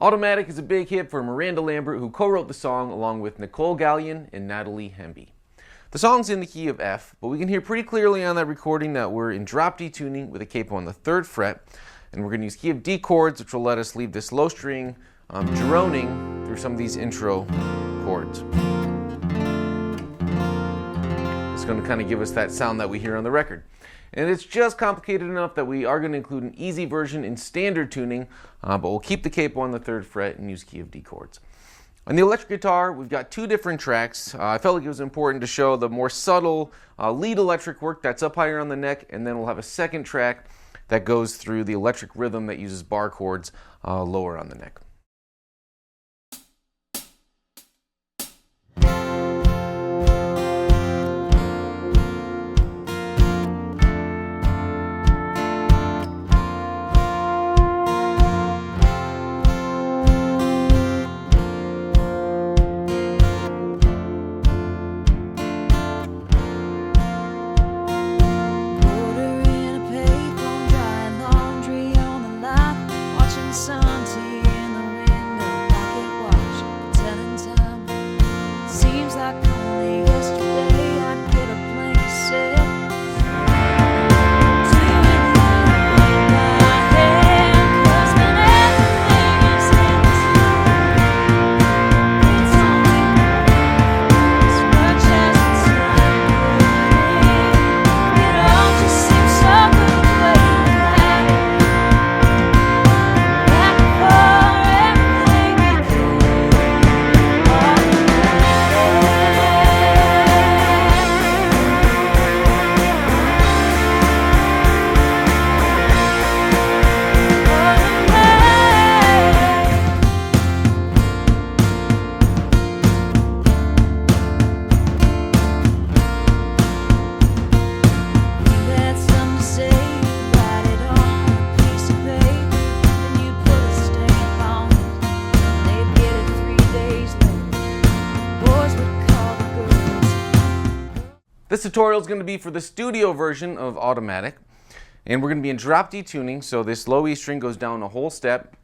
Automatic is a big hit for Miranda Lambert, who co-wrote the song along with Nicole Gallion and Natalie Hemby. The song's in the key of F, but we can hear pretty clearly on that recording that we're in drop D tuning with a capo on the 3rd fret, and we're going to use key of D chords, which will let us leave this low string droning through some of these intro chords. It's going to kind of give us that sound that we hear on the record. And it's just complicated enough that we are going to include an easy version in standard tuning, but we'll keep the capo on the 3rd fret and use key of D chords. On the electric guitar, we've got 2 different tracks. I felt like it was important to show the more subtle lead electric work that's up higher on the neck, and then we'll have a second track that goes through the electric rhythm that uses bar chords lower on the neck. This tutorial is going to be for the studio version of Automatic, and we're going to be in drop D tuning, so this low E string goes down a whole step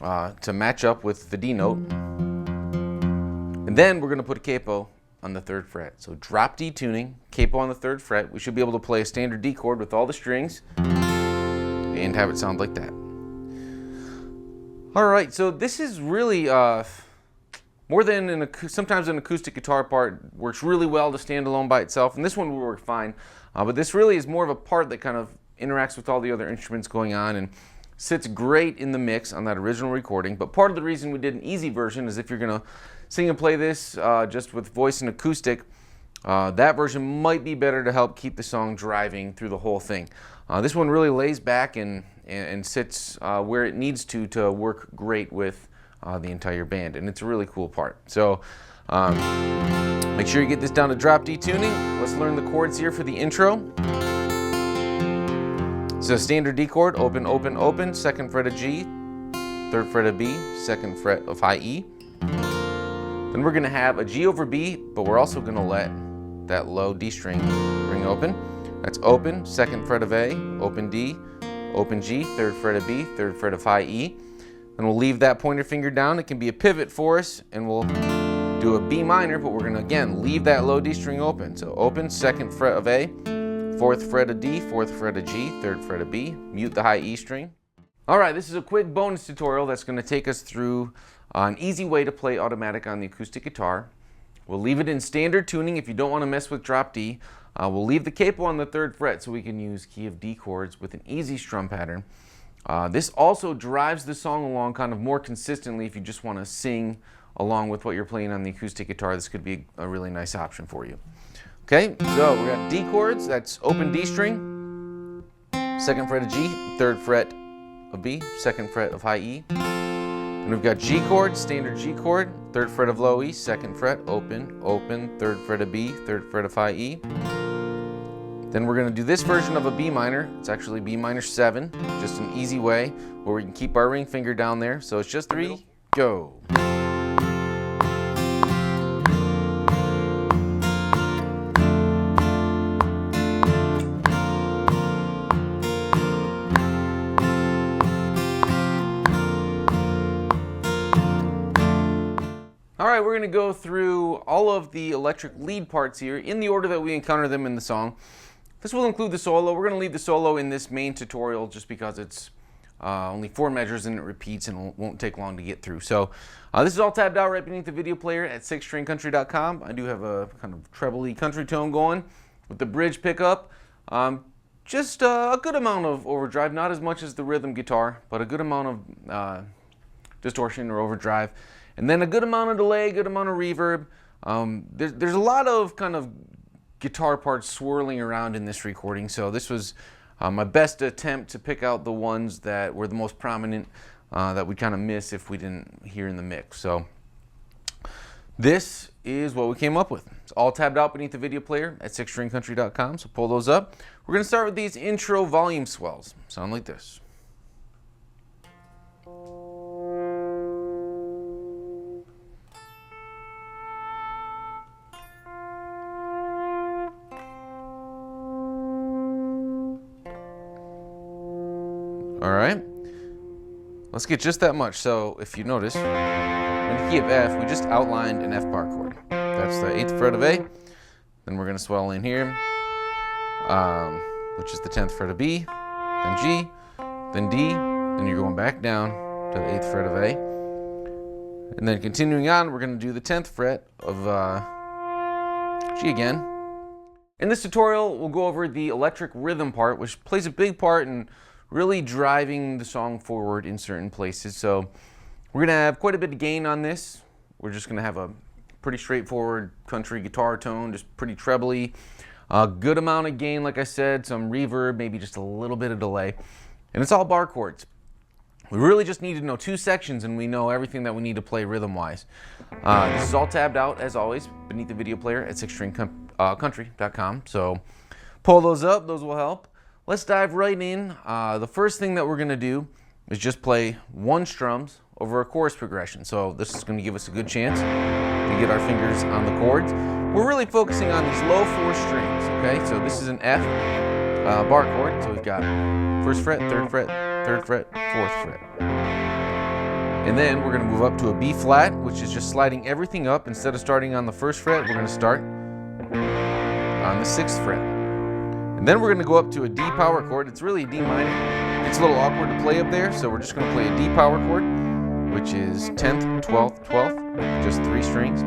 to match up with the D note, and then we're going to put a capo on the 3rd fret. So drop D tuning, capo on the 3rd fret. We should be able to play a standard D chord with all the strings and have it sound like that. Alright, so this is really more than sometimes an acoustic guitar part works really well to stand alone by itself, and this one will work fine. But this really is more of a part that kind of interacts with all the other instruments going on and sits great in the mix on that original recording. But part of the reason we did an easy version is if you're going to sing and play this just with voice and acoustic, that version might be better to help keep the song driving through the whole thing. This one really lays back and sits where it needs to work great with the entire band, and it's a really cool part. So make sure you get this down to drop D tuning. Let's learn the chords here for the intro. So standard D chord, open, open, open, 2nd fret of G, 3rd fret of B, 2nd fret of high E. Then we're going to have a G over B, but we're also going to let that low D string ring open. That's open, 2nd fret of A, open D, open G, 3rd fret of B, 3rd fret of high E. And we'll leave that pointer finger down. It can be a pivot for us, and we'll do a B minor, but we're gonna again leave that low D string open. So open, 2nd fret of A, 4th fret of D, 4th fret of G, 3rd fret of B, mute the high E string. All right, this is a quick bonus tutorial that's gonna take us through an easy way to play Automatic on the acoustic guitar. We'll leave it in standard tuning if you don't wanna mess with drop D. We'll leave the capo on the 3rd fret so we can use key of D chords with an easy strum pattern. This also drives the song along kind of more consistently if you just want to sing along with what you're playing on the acoustic guitar. This could be a really nice option for you. Okay, so we got D chords. That's open D string, 2nd fret of G, 3rd fret of B, 2nd fret of high E. Then we've got G chord, standard G chord, 3rd fret of low E, 2nd fret, open, open, 3rd fret of B, 3rd fret of high E. Then we're going to do this version of a B minor. It's actually B minor 7, just an easy way where we can keep our ring finger down there. So it's just 3, go. All right, we're going to go through all of the electric lead parts here in the order that we encounter them in the song. This will include the solo. We're going to leave the solo in this main tutorial just because it's only 4 measures and it repeats and won't take long to get through. So this is all tabbed out right beneath the video player at 6stringcountry.com. I do have a kind of treble-y country tone going with the bridge pickup. Just a good amount of overdrive, not as much as the rhythm guitar, but a good amount of distortion or overdrive. And then a good amount of delay, good amount of reverb. There's a lot of kind of guitar parts swirling around in this recording, so this was my best attempt to pick out the ones that were the most prominent that we'd kind of miss if we didn't hear in the mix. So this is what we came up with. It's all tabbed out beneath the video player at 6stringcountry.com, so pull those up. We're going to start with these intro volume swells. Sound like this. All right, let's get just that much. So if you notice, in the key of F, we just outlined an F bar chord. That's the 8th fret of A. Then we're gonna swell in here, which is the 10th fret of B, then G, then D, then you're going back down to the 8th fret of A. And then continuing on, we're gonna do the 10th fret of G again. In this tutorial, we'll go over the electric rhythm part, which plays a big part in really driving the song forward in certain places. So we're gonna have quite a bit of gain on this. We're just gonna have a pretty straightforward country guitar tone, just pretty trebly. A good amount of gain, like I said, some reverb, maybe just a little bit of delay. And it's all bar chords. We really just need to know 2 sections and we know everything that we need to play rhythm-wise. This is all tabbed out, as always, beneath the video player at 6stringcountry.com. So pull those up, those will help. Let's dive right in. The first thing that we're going to do is just play 1 strums over a chorus progression. So this is going to give us a good chance to get our fingers on the chords. We're really focusing on these low 4 strings, okay? So this is an F bar chord. So we've got 1st fret, 3rd fret, 3rd fret, 4th fret. And then we're going to move up to a B flat, which is just sliding everything up. Instead of starting on the 1st fret, we're going to start on the 6th fret. And then we're going to go up to a D power chord. It's really a D minor. It's a little awkward to play up there, so we're just going to play a D power chord, which is 10th, 12th, 12th, just 3 strings.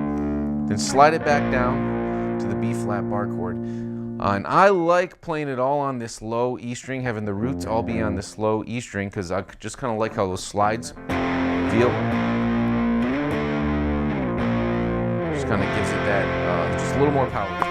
Then slide it back down to the B flat bar chord. And I like playing it all on this low E string, having the roots all be on this low E string, because I just kind of like how those slides feel. Just kind of gives it that, just a little more power.